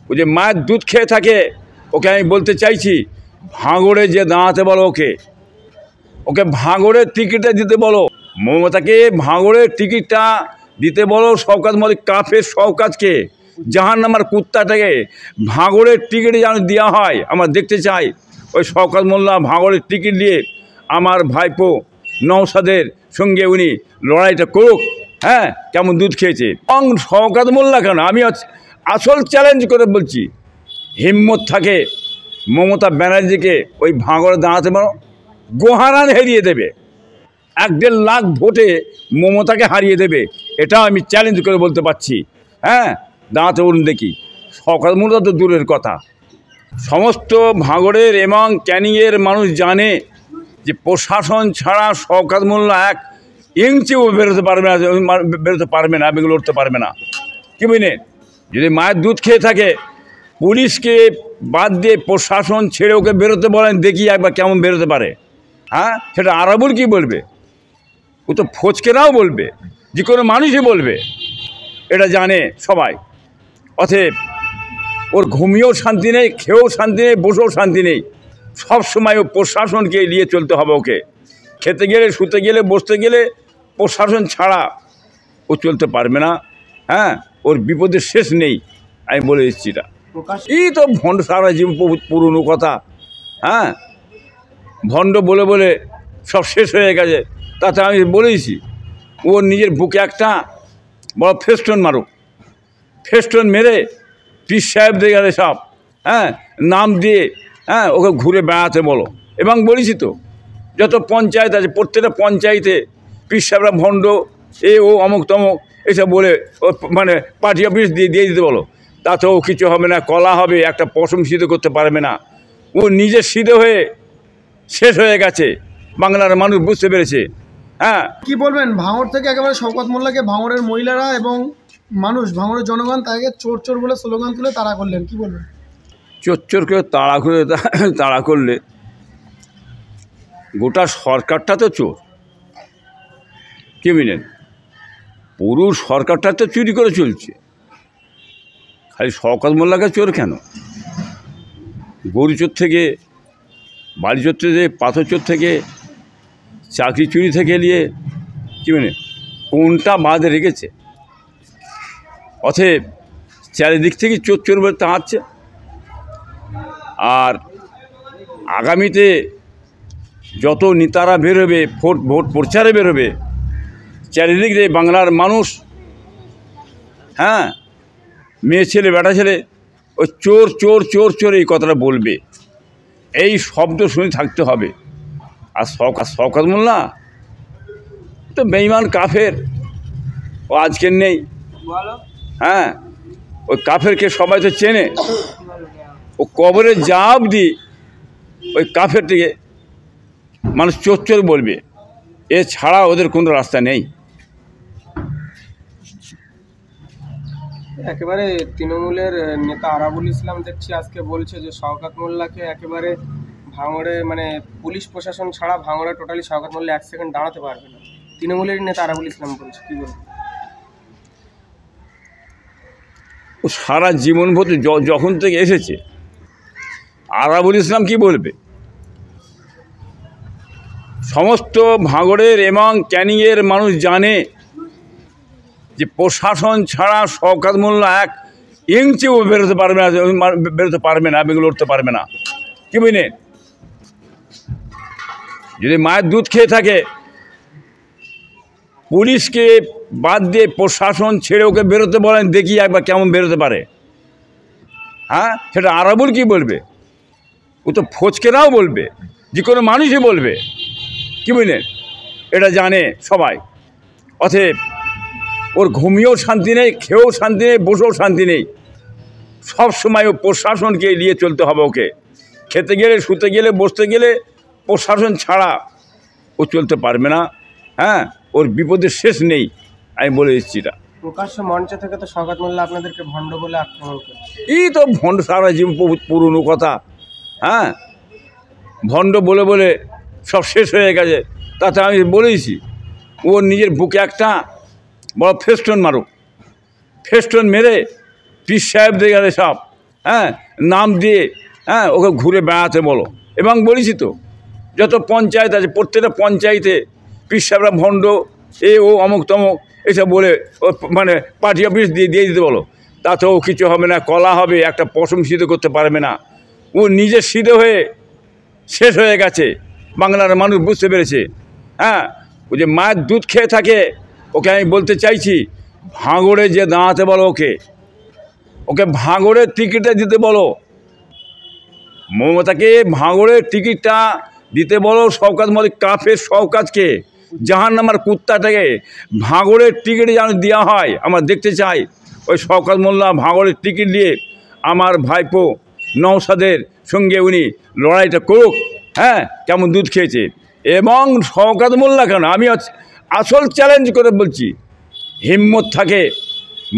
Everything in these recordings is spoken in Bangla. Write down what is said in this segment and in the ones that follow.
ও যে মায়ের দুধ খেয়ে থাকে, ওকে আমি বলতে চাইছি ভাঙড়ে যে দাঁড়াতে বলো, ওকে ভাঙড়ের টিকিটটা দিতে বলো, মমতাকে ভাঙড়ের টিকিটটা দিতে বলো। শওকত মল্লিক কাফের শওকতকে, জাহান্নামের কুত্তাটাকে ভাঙড়ের টিকিটে যেন দেওয়া হয়। আমরা দেখতে চাই ওই শওকত মোল্লা ভাঙড়ের টিকিট দিয়ে আমার ভাইপো নওশাদের সঙ্গে উনি লড়াইটা করুক। হ্যাঁ, কেমন দুধ খেয়েছে। এবং শওকত মোল্লা কেন, আমি আসল চ্যালেঞ্জ করে বলছি, হিম্মত থাকে মমতা ব্যানার্জিকে ওই ভাঙড়ে দাঁড়াতে পারো, গোহারান হারিয়ে দেবে, 1-1.5 লাখ ভোটে মমতাকে হারিয়ে দেবে, এটাও আমি চ্যালেঞ্জ করে বলতে পারছি। হ্যাঁ, দাঁড়াতে বলুন দেখি। শওকত মোল্লা তো দূরের কথা, সমস্ত ভাঙড়ের এবং ক্যানিংয়ের মানুষ জানে যে প্রশাসন ছাড়া শওকত মোল্লা 1 ইঞ্চিও বেরোতে পারবে না, বেগুলো উঠতে পারবে না। কি বুঝলেন? যদি মায়ের দুধ খেয়ে থাকে, পুলিশকে বাদ দিয়ে প্রশাসন ছেড়ে ওকে বেরোতে বলেন, দেখি একবার কেমন বেরোতে পারে। হ্যাঁ, সেটা আরাবুল কি বলবে? ও তো ফচকেরাও বলবে, যে কোনো মানুষই বলবে, এটা জানে সবাই। অতএব ওর ঘুমিয়েও শান্তি নেই, খেয়েও শান্তি নেই, বসেও শান্তি নেই। সব সময় ও প্রশাসনকে নিয়ে চলতে হবে ওকে। খেতে গেলে, শুতে গেলে, বসতে গেলে প্রশাসন ছাড়া ও চলতে পারবে না। হ্যাঁ, ওর বিপদের শেষ নেই, আমি বলে দিচ্ছি। এটা এই তো ভণ্ড সারা জীবন, পুরনো কথা। হ্যাঁ, ভণ্ড বলে বলে সব শেষ হয়ে গেছে। তাতে আমি বলেছি ওর নিজের বুকে একটা বড় ফেস্টন মারুক, ফেস্টন মেরে পীর সাহেবদের গেলে সব নাম দিয়ে ওকে ঘুরে বেড়াতে বলো। এবং বলেছি তো, যত পঞ্চায়েত আছে প্রত্যেকটা পঞ্চায়েতে পীর সাহেবরা ভণ্ড, ও অমুক তমুক এসব বলে ও মানে পার্টি অফিস দিয়ে দিতে বলো। তাতেও কিছু হবে না, কলা হবে, একটা পশম সিদ্ধ করতে পারবে না। ও নিজে সিদ্ধ হয়ে শেষ হয়ে গেছে, বাংলার মানুষ বুঝতে পেরেছে। হ্যাঁ, কি বলবেন ভাঙড় থেকে একেবারে শওকত মোল্লাকে ভাঙড়ের মহিলারা এবং মানুষ, ভাঙড়ের জনগণ তাকে চোর চোর বলে স্লোগান তুলে তাড়া করলেন, কি বলবেন? চোরকে তাড়া করলে গোটা সরকারটা তো চোর। কি বুঝলেন? পুরো সরকারটা তো চুরি করে চলছে, খালি শওকত মোল্লাকে চোর কেন? গরু চোর থেকে, বাড়ি চোর থেকে, পাথর চোর থেকে, চাকরি চুরি থেকে নিয়ে, কি মানে কোনটা বাদ রেখেছে? অতএব চারিদিক থেকে চোর চোর বলে তাড়াচ্ছে। আর আগামীতে যত নেতারা বেরোবে, ভোট প্রচারে বেরোবে, চারিদিক দিয়ে বাংলার মানুষ, হ্যাঁ, মেয়ে ছেলে বেটা ছেলে ওই চোর চোর চোর চোর এই কথাটা বলবে, এই শব্দ শুনে থাকতে হবে। আর শওকত মোল্লা তো বেঈমান কাফের, ও আজকের নেই। হ্যাঁ, ওই কাফেরকে সবাই তো চেনে। ও কবরে জাপ দি ওই কাফেরটিকে মানুষ চোর চোর বলবে, এছাড়া ওদের কোনো রাস্তা নেই। একেবারে তৃণমূলের নেতা আরাবুল ইসলাম দেখছি আজকে বলছে যে শওকত মোল্লাকে একেবারে ভাঙড়ে, মানে পুলিশ প্রশাসন ছাড়া ভাঙড়ে টোটালি শওকত মোল্লা 1 সেকেন্ড দাঁড়াতে পারবে না। তৃণমূলের নেতা আরাবুল ইসলাম বলছে, কি বলবে? ও সারা জীবন ভোট যখন থেকে এসেছে, আরাবুল ইসলাম কি বলবে? সমস্ত ভাঙড়ের এবং ক্যানিংয়ের মানুষ জানে যে প্রশাসন ছাড়া শওকত মোল্লা 1 ইঞ্চিও বেরোতে পারবে না, বেগুলো উঠতে পারবে না। কি বুঝলেন? যদি মায়ের দুধ খেয়ে থাকে, পুলিশকে বাদ দিয়ে প্রশাসন ছেড়ে ওকে বেরোতে বলেন, দেখি একবার কেমন বেরোতে পারে। হ্যাঁ, সেটা আরাবুল কি বলবে? ও তো ফচকেরাও বলবে, যে কোনো মানুষই বলবে। কি বুঝলেন? এটা জানে সবাই। অতএব ওর ঘুমিয়েও শান্তি নেই, খেয়েও শান্তি নেই, বসেও শান্তি নেই। সব সময় ও প্রশাসনকে নিয়ে চলতে হবে ওকে। খেতে গেলে, শুতে গেলে, বসতে গেলে প্রশাসন ছাড়া ও চলতে পারবে না। হ্যাঁ, ওর বিপদের শেষ নেই, আমি বলে দিচ্ছি। এটা প্রকাশ্য মঞ্চ থেকে তো শওকত মোল্লা আপনাদেরকে ভণ্ড বলে আক্রমণ করে। এই তো ভণ্ড সারা জীবন, পুরনো কথা। হ্যাঁ, ভণ্ড বলে বলে সব শেষ হয়ে গেছে। তাতে আমি বলেছি ওর নিজের বুকে একটা বড় ফেস্টন মারুক, ফেস্টন মেরে পীর সাহেবদের গেলে সব হ্যাঁ নাম দিয়ে ওকে ঘুরে বেড়াতে বলো। এবং বলেছি তো যত পঞ্চায়েত আছে প্রত্যেকটা পঞ্চায়েতে পিসাবরা ভণ্ড ও অমুক তমুক এসব বলে ও মানে পার্টি অফিস দিয়ে দিতে বলো, তাতেও কিছু হবে না। কলা হবে, একটা পশম সিদ্ধ করতে পারবে না। ও নিজে সিদ্ধ হয়ে শেষ হয়ে গেছে, বাংলার মানুষ বুঝতে পেরেছে। ও যে মায়ের দুধ খেয়ে থাকে, ওকে আমি বলতে চাইছি ভাঙড়ে যে দাঁড়াতে বলো, ওকে ভাঙড়ের টিকিটটা দিতে বলো। মমতাকে ভাঙড়ের টিকিটটা দিতে বলো। শওকত মোল্লা কাফের শওকতকে জাহান্নামের কুত্তাটাকে ভাঙড়ের টিকিট যেন দেওয়া হয়। আমরা দেখতে চাই ওই শওকত মোল্লা ভাঙড়ের টিকিট দিয়ে আমার ভাইপো নওশাদের সঙ্গে উনি লড়াইটা করুক। কেমন দুধ খেয়েছে। এবং শওকত মোল্লা কেন, আমি আসল চ্যালেঞ্জ করে বলছি, হিম্মত থাকে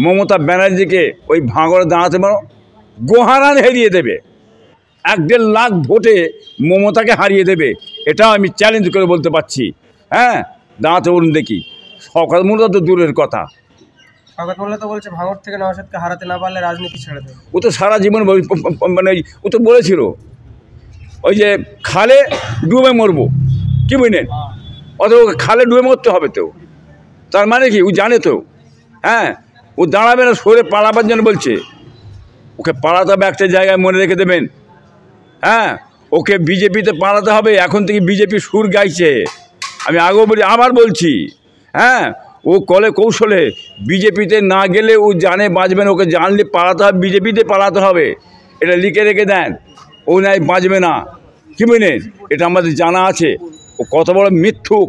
মমতা ব্যানার্জিকে ওই ভাঙড়ে দাঁড়াতে পারো, গোহারান হারিয়ে দেবে, 1-1.5 লাখ ভোটে মমতাকে হারিয়ে দেবে। এটাও আমি চ্যালেঞ্জ করে বলতে পারছি। দাঁড়াতে বলুন দেখি। শওকত মোল্লা তো দূরের কথা। শওকত মোল্লা তো বলছে ভাঙড় থেকে নওশাদকে হারাতে না পারলে রাজনীতি ছেড়ে দেবে। ও তো সারা জীবন মানে ও তো বলেছিল ওই যে খালে ডুবে মরবো, কি বুঝলেন? অত খালে ডুবে মরতে হবে তো, তার মানে কি ও জানে তো। ও দাঁড়াবে না, সরে পালাবার জন্য বলছে। ওকে পালাতে হবে একটা জায়গায়, মনে রেখে দেবেন। ওকে বিজেপিতে পালাতে হবে। এখন থেকে বিজেপি সুর গাইছে, আমি আগেও বলি আবার বলছি। ও কলে কৌশলে বিজেপিতে না গেলে ও জানে বাঁচবে না। ওকে জানলে পালাতে হবে, বিজেপিতে পালাতে হবে, এটা লিখে রেখে দেন। ও নাই বাঁচবে না, কি বুঝলেন? এটা আমাদের জানা আছে। ও কত বড় মিথ্যুক,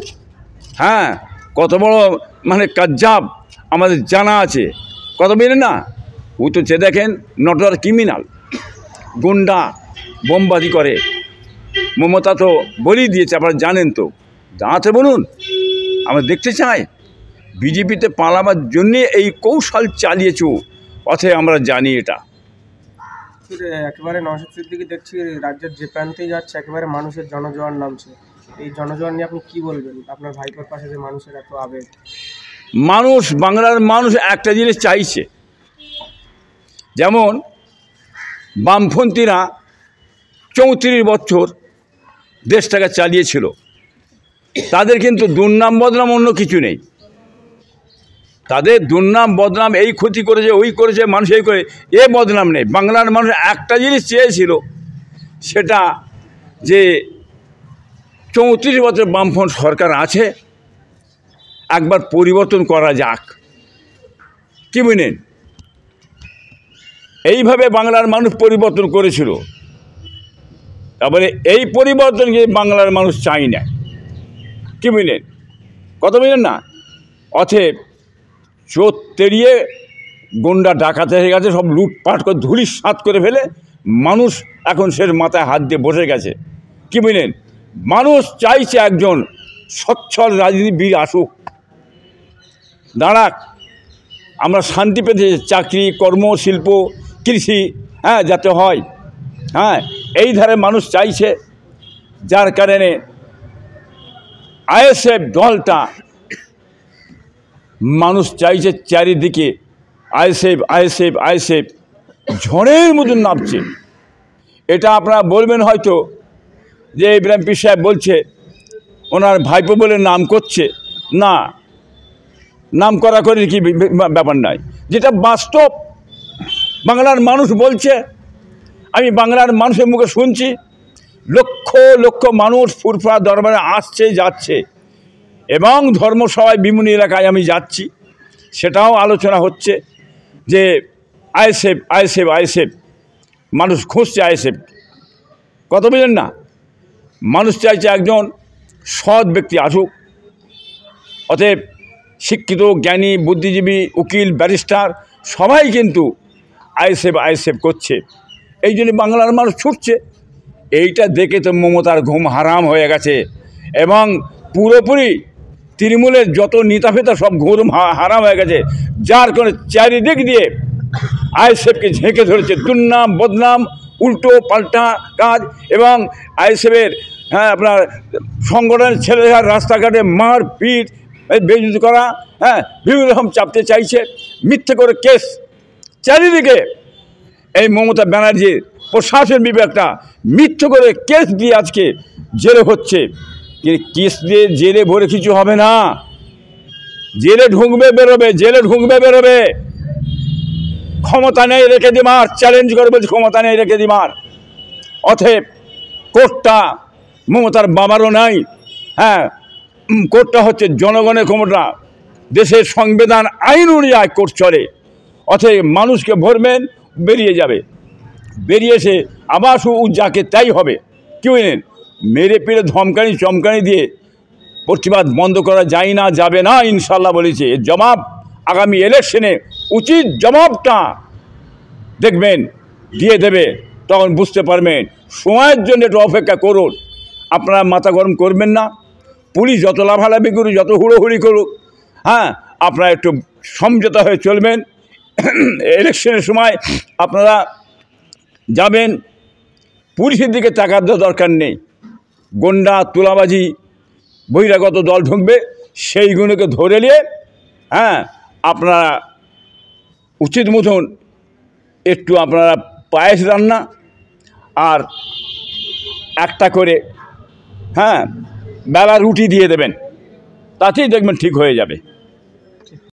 কত বড় মানে কাজ্জাব আমাদের জানা আছে। কত বুঝলেন না? ও তো সে দেখেন নটর ক্রিমিনাল, গুন্ডা, বোমবাজি করে। মমতা তো বলেই দিয়েছে, আপনারা জানেন তো। দাঁড়াতে বলুন, আমরা দেখতে চাই। বিজেপিতে পালাবার জন্যে এই কৌশল চালিয়েছ, অথবা আমরা জানি এটা। একেবারে নওশাদ সিদ্দিকী দেখছি রাজ্যের যে প্রান্তেই যাচ্ছে একেবারে মানুষের জনজোয়ার নামছে। এই জনজোয়ার নিয়ে আপনি কি বলবেন? আপনার ভাইপোর পাশে যে মানুষের এত আবেগ। মানুষ, বাংলার মানুষ একটা জিনিস চাইছে। যেমন বামপন্থীরা 34 বছর দেশটাকে চালিয়েছিল, তাদের কিন্তু দুর্নাম বদনাম অন্য কিছু নেই। তাদের দুর্নাম বদনাম এই ক্ষতি করেছে, ওই করেছে, মানুষ এই করে, এ বদনাম নেই। বাংলার মানুষ একটা জিনিস চেয়েছিল, সেটা যে 34 বছর বামফ্রন্ট সরকার আছে, একবার পরিবর্তন করা যাক, কি বুঝলেন? এইভাবে বাংলার মানুষ পরিবর্তন করেছিল। তারপরে এই পরিবর্তনকে বাংলার মানুষ চাই না, কি বুঝলেন? কত বুঝলেন না? অতএব চোর তেড়িয়ে গুন্ডা ডাকাতে হয়ে গেছে, সব লুটপাট করে ধুলিস সাত করে ফেলে মানুষ এখন সে মাথায় হাত দিয়ে বসে গেছে, কি বুঝলেন? মানুষ চাইছে একজন সচ্ছল রাজনীতিবিদ আসুক, দাঁড়াক। আমরা শান্তি পেতে, চাকরি, কর্ম, শিল্প, কৃষি যাতে হয়, এই ধারে মানুষ চাইছে। যার কারণে আইএসএফ দলটা মানুষ চাইছে চারিদিকে আইএসএফ আইএসএফ আইএসএফ ঝড়ের মতন নামছে। এটা আপনারা বলবেন হয়তো যে ইব্রাহিম পীর সাহেব বলছে ওনার ভাইপো বলে নাম করছে, না, নাম করা করে কি ব্যাপার নয়, যেটা বাস্তব বাংলার মানুষ বলছে। আমি বাংলার মানুষের মুখে শুনছি, লক্ষ লক্ষ মানুষ ফুরফুরা দরবারে আসছে যাচ্ছে, এবং ধর্মসভায় বিভিন্ন এলাকায় আমি যাচ্ছি, সেটাও আলোচনা হচ্ছে যে আইএসএফ আইএসএফ আইএসএফ, মানুষ খুঁজছে আইএসএফ। কত বুঝলেন না? মানুষ চাইছে একজন সৎ ব্যক্তি আসুক। অতএব শিক্ষিত, জ্ঞানী, বুদ্ধিজীবী, উকিল, ব্যারিস্টার সবাই কিন্তু আইএসএফ আইএসএফ করছে। এই জন্য বাংলার মানুষ ছুটছে। এইটা দেখে তো মমতার ঘুম হারাম হয়ে গেছে, এবং পুরোপুরি তৃণমূলের যত নেতাফেতা সব ঘুম হারাম হয়ে গেছে। যার কারণে চারিদিক দিয়ে আইএসএফকে ঝেঁকে ধরেছে, দুর্নাম বদনাম, উল্টো পাল্টা কাজ। এবং আইএসএফের আপনার সংগঠনের ছেলেরা রাস্তাঘাটে মার পিট, বেইজ্জতি করা, বিভিন্ন রকম চাপতে চাইছে, মিথ্যে করে কেস চারিদিকে। এই মমতা ব্যানার্জির প্রশাসন বিভাগটা মিথ্যে করে কেস দিয়ে আজকে জেলে হচ্ছে। কেস দিয়ে জেলে ভরে কিছু হবে না, জেলে ঢুকবে বেরোবে, জেলে ঢুকবে বেরোবে। ক্ষমতা নেই রেখে দিমার, চ্যালেঞ্জ করে বলছে ক্ষমতা নেই রেখে দিমার। অতএব কোর্টটা মমতার বাবারও নাই, হ্যাঁ, কোর্টটা হচ্ছে জনগণের ক্ষমতা, দেশের সংবিধান আইন অনুযায়ী কোর্ট চলে। অতএব মানুষকে ভরবেন, বেরিয়ে যাবে, বেরিয়ে এসে আবার যাকে তাই হবে। কি বুঝলেন, মেরে পেরে ধমকানি চমকানি দিয়ে প্রতিবাদ বন্ধ করা যায় না, যাবে না ইনশাল্লাহ বলেছে। এর জবাব আগামী ইলেকশনে উচিত জবাবটা দেখবেন দিয়ে দেবে, তখন বুঝতে পারবেন। সময়ের জন্য একটু অপেক্ষা করুন, আপনারা মাথা গরম করবেন না। পুলিশ যত লাভালাভি করুক, যত হুড়োহুড়ি করুক, হ্যাঁ, আপনারা একটু সমঝোতা হয়ে চলবেন। ইলেকশনের সময় আপনারা যাবেন, পুলিশের দিকে তাকার দরকার নেই। গন্ডা তুলাবাজি বহিরাগত দল ঢুকবে, সেইগুলোকে ধরে নিয়ে, হ্যাঁ, আপনারা উচিত মতন একটু আপনারা পায়েস রান্না আর একটা করে, হ্যাঁ, বেলা রুটি দিয়ে দেবেন, তাতেই দেখবেন ঠিক হয়ে যাবে।